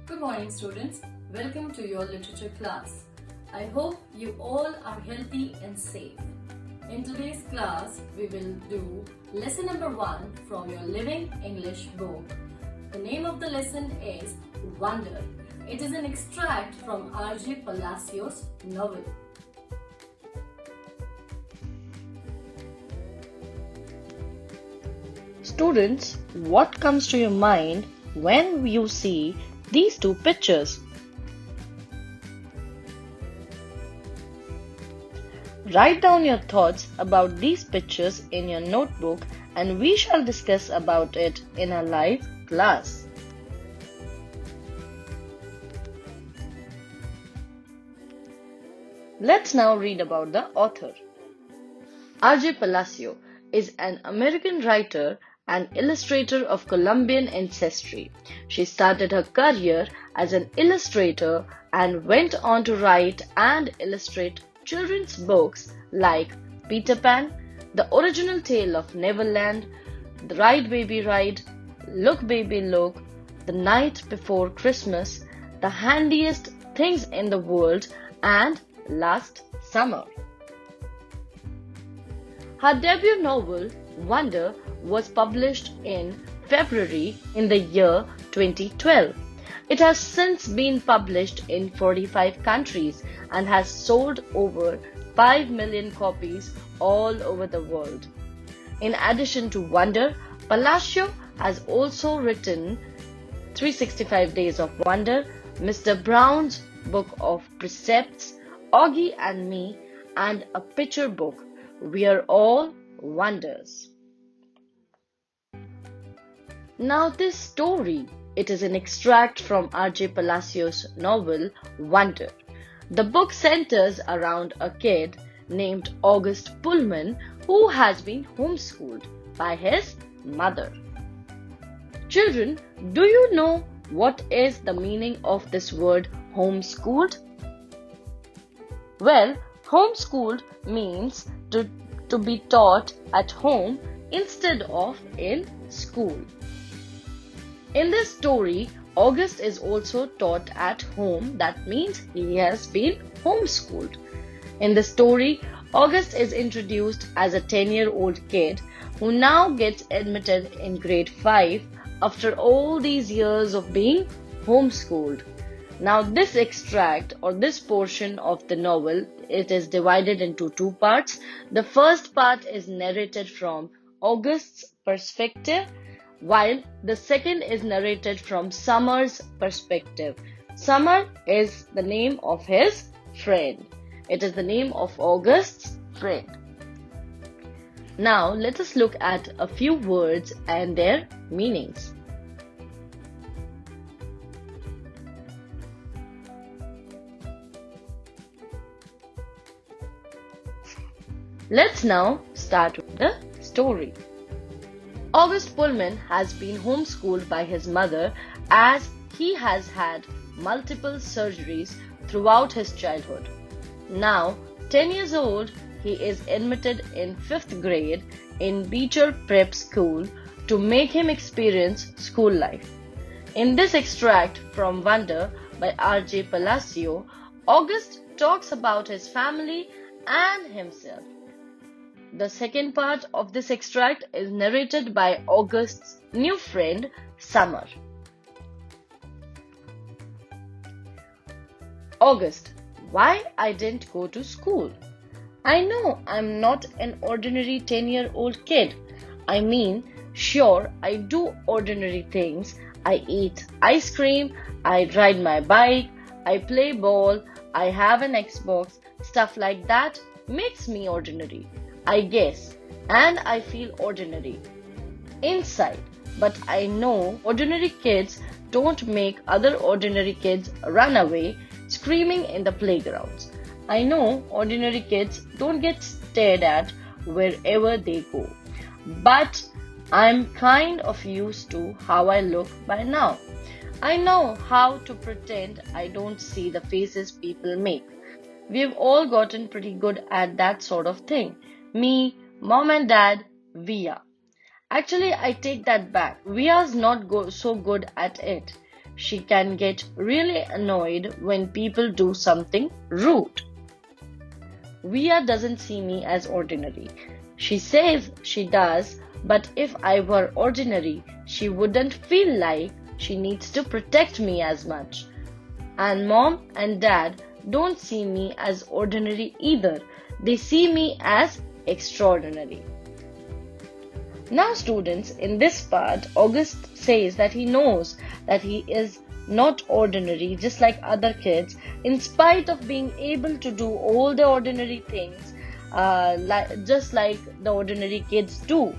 Good morning, students. Welcome to your literature class. I hope you all are healthy and safe. In today's class, we will do lesson number 1 from your Living English book. The name of the lesson is Wonder. It is an extract from R.J. Palacios' novel. Students, what comes to your mind when you see these two pictures? Write down your thoughts about these pictures in your notebook and we shall discuss about it in a live class. Let's now read about the author. R.J. Palacio is an American writer and illustrator of Colombian ancestry. She started her career as an illustrator and went on to write and illustrate children's books like Peter Pan, The Original Tale of Neverland, The Ride Baby Ride, Look Baby Look, The Night Before Christmas, The Handiest Things in the World, and Last Summer. Her debut novel, Wonder, was published in February in the year 2012. It has since been published in 45 countries and has sold over 5 million copies all over the world. In addition to Wonder, Palacio has also written 365 Days of Wonder, Mr. Brown's Book of Precepts, Augie and Me, and a picture book, We Are All Wonders. Now this story, it is an extract from R.J. Palacios' novel Wonder. The book centers around a kid named August Pullman who has been homeschooled by his mother. Children, do you know what is the meaning of this word homeschooled? Well, homeschooled means to be taught at home instead of in school. In this story, August is also taught at home. That means he has been homeschooled. In the story, August is introduced as a 10-year-old kid who now gets admitted in grade 5 after all these years of being homeschooled. Now this extract or this portion of the novel, it is divided into two parts. The first part is narrated from August's perspective, while the second is narrated from Summer's perspective. Summer is the name of his friend. It is the name of August's friend. Now let us look at a few words and their meanings. Let's now start with the story. August Pullman has been homeschooled by his mother as he has had multiple surgeries throughout his childhood. Now, 10 years old, he is admitted in 5th grade in Beecher Prep School to make him experience school life. In this extract from Wonder by R.J. Palacio, August talks about his family and himself. The second part of this extract is narrated by August's new friend, Summer. August, why I didn't go to school? I know I'm not an ordinary 10-year-old kid. I mean, sure, I do ordinary things. I eat ice cream, I ride my bike, I play ball, I have an Xbox, stuff like that makes me ordinary, I guess, and I feel ordinary inside, but I know ordinary kids don't make other ordinary kids run away screaming in the playgrounds. I know ordinary kids don't get stared at wherever they go, but I'm kind of used to how I look by now. I know how to pretend I don't see the faces people make. We've all gotten pretty good at that sort of thing. Me, mom and dad, we are. Actually, I take that back. We are not so good at it. she can get really annoyed when people do something rude. Via doesn't see me as ordinary. She says she does, but if I were ordinary, she wouldn't feel like she needs to protect me as much. And mom and dad don't see me as ordinary either. They see me as extraordinary. Now, students, in this part, August says that he knows that he is not ordinary, just like other kids, in spite of being able to do all the ordinary things, just like the ordinary kids do,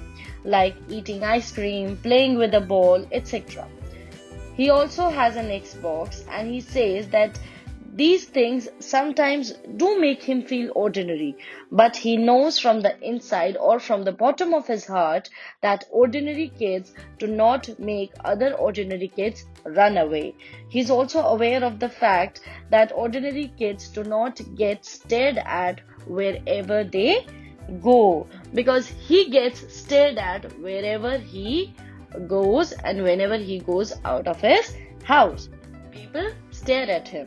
like eating ice cream, playing with a ball, etc. He also has an Xbox, and he says that these things sometimes do make him feel ordinary, but he knows from the inside or from the bottom of his heart that ordinary kids do not make other ordinary kids run away. He's also aware of the fact that ordinary kids do not get stared at wherever they go, because he gets stared at wherever he goes and whenever he goes out of his house. People stare at him.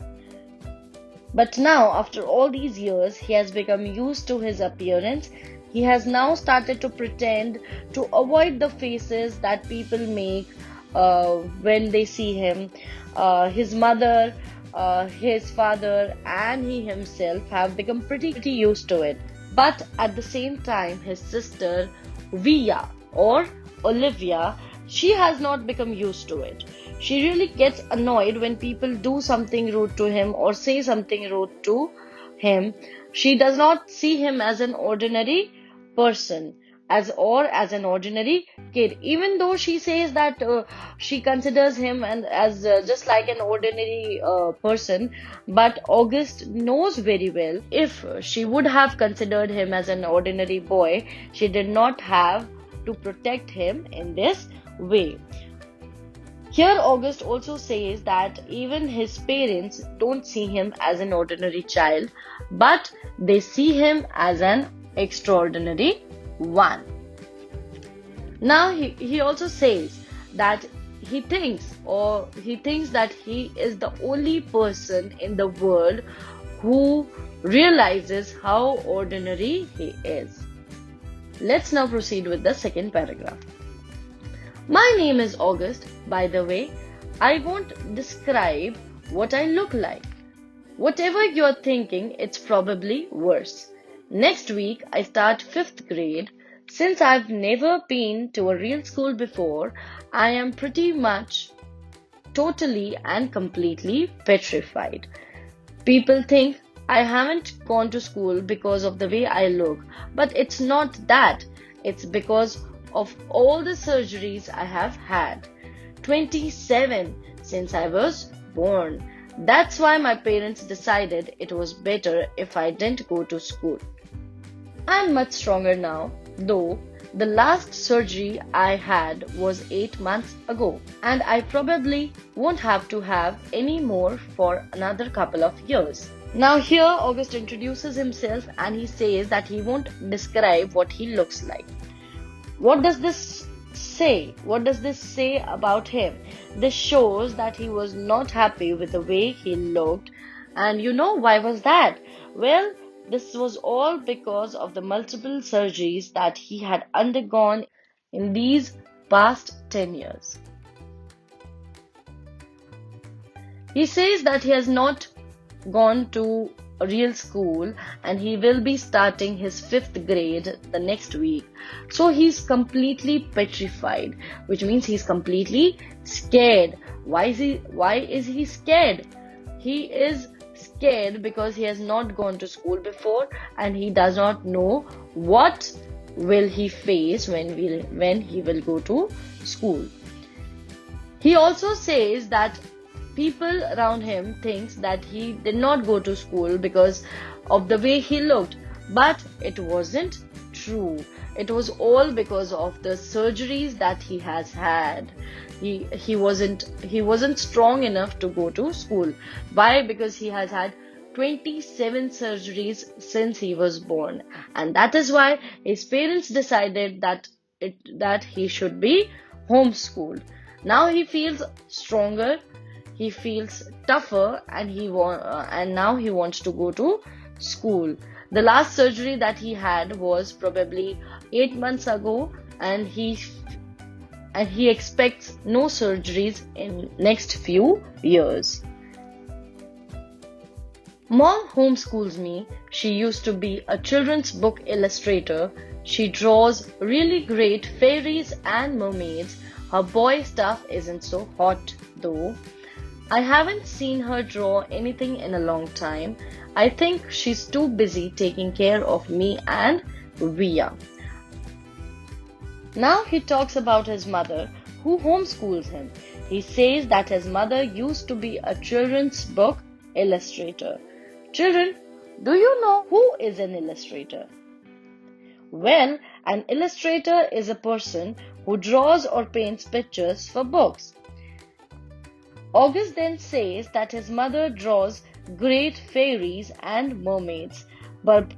But now, after all these years, he has become used to his appearance. He has now started to pretend to avoid the faces that people make when they see him. His mother, his father, and he himself have become pretty used to it. But at the same time, his sister, Via or Olivia, she has not become used to it. She really gets annoyed when people do something rude to him or say something rude to him. She does not see him as an ordinary person as an ordinary kid, even though she says that she considers him and as just like an ordinary person. But August knows very well, if she would have considered him as an ordinary boy, she did not have to protect him in this way. Here August also says that even his parents don't see him as an ordinary child, but they see him as an extraordinary one. Now he also says that he thinks that he is the only person in the world who realizes how ordinary he is. Let's now proceed with the second paragraph. My name is August. By the way, I won't describe what I look like. Whatever you're thinking, it's probably worse. Next week, I start 5th grade. Since I've never been to a real school before, I am pretty much totally and completely petrified. People think I haven't gone to school because of the way I look, but it's not that. It's because of all the surgeries I have had. 27 since I was born. That's why my parents decided it was better if I didn't go to school. I'm much stronger now, though the last surgery I had was 8 months ago, and I probably won't have to have any more for another couple of years. Now here August introduces himself and he says that he won't describe what he looks like. What does this say? What does this say about him? This shows that he was not happy with the way he looked. And you know why was that? Well, this was all because of the multiple surgeries that he had undergone in these past 10 years. He says that he has not gone to a real school and he will be starting his 5th grade the next week. So he's completely petrified, which means he's completely scared. Why is he scared? He is scared because he has not gone to school before and he does not know what will he face when he will go to school. He also says that people around him thinks that he did not go to school because of the way he looked, but it wasn't true. It was all because of the surgeries that he has had. He wasn't strong enough to go to school. Why? Because he has had 27 surgeries since he was born, and that is why his parents decided that he should be homeschooled. Now he feels stronger. he feels tougher and and now he wants to go to school. The last surgery that he had was probably 8 months ago, and he expects no surgeries in next few years. Mom homeschools me. She used to be a children's book illustrator. She draws really great fairies and mermaids. Her boy stuff isn't so hot though. I haven't seen her draw anything in a long time. I think she's too busy taking care of me and Via. Now he talks about his mother who homeschools him. He says that his mother used to be a children's book illustrator. Children, do you know who is an illustrator? Well, an illustrator is a person who draws or paints pictures for books. August then says that his mother draws great fairies and mermaids, but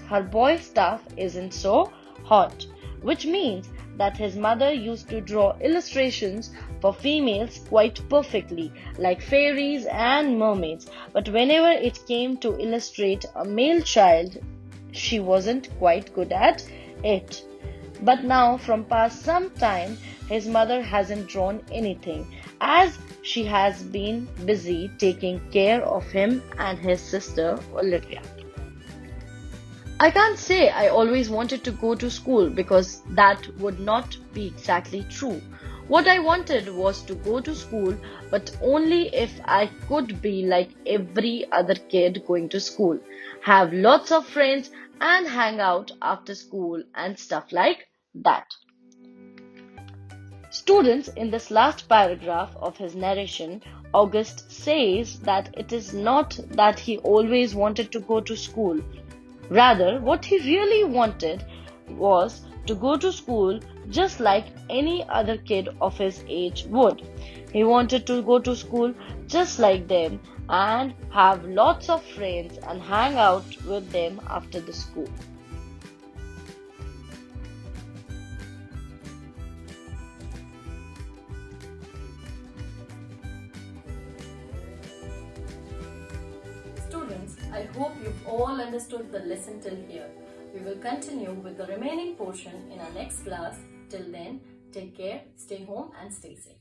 her boy stuff isn't so hot, which means that his mother used to draw illustrations for females quite perfectly, like fairies and mermaids, but whenever it came to illustrate a male child, she wasn't quite good at it. But now, from past some time, his mother hasn't drawn anything, as she has been busy taking care of him and his sister Olivia. I can't say I always wanted to go to school, because that would not be exactly true. What I wanted was to go to school, but only if I could be like every other kid going to school, have lots of friends and hang out after school and stuff like that. Students, in this last paragraph of his narration, August says that it is not that he always wanted to go to school. Rather, what he really wanted was to go to school just like any other kid of his age would. He wanted to go to school just like them and have lots of friends and hang out with them after the school. Students, I hope you've all understood the lesson till here. We will continue with the remaining portion in our next class. Till then, take care, stay home and stay safe.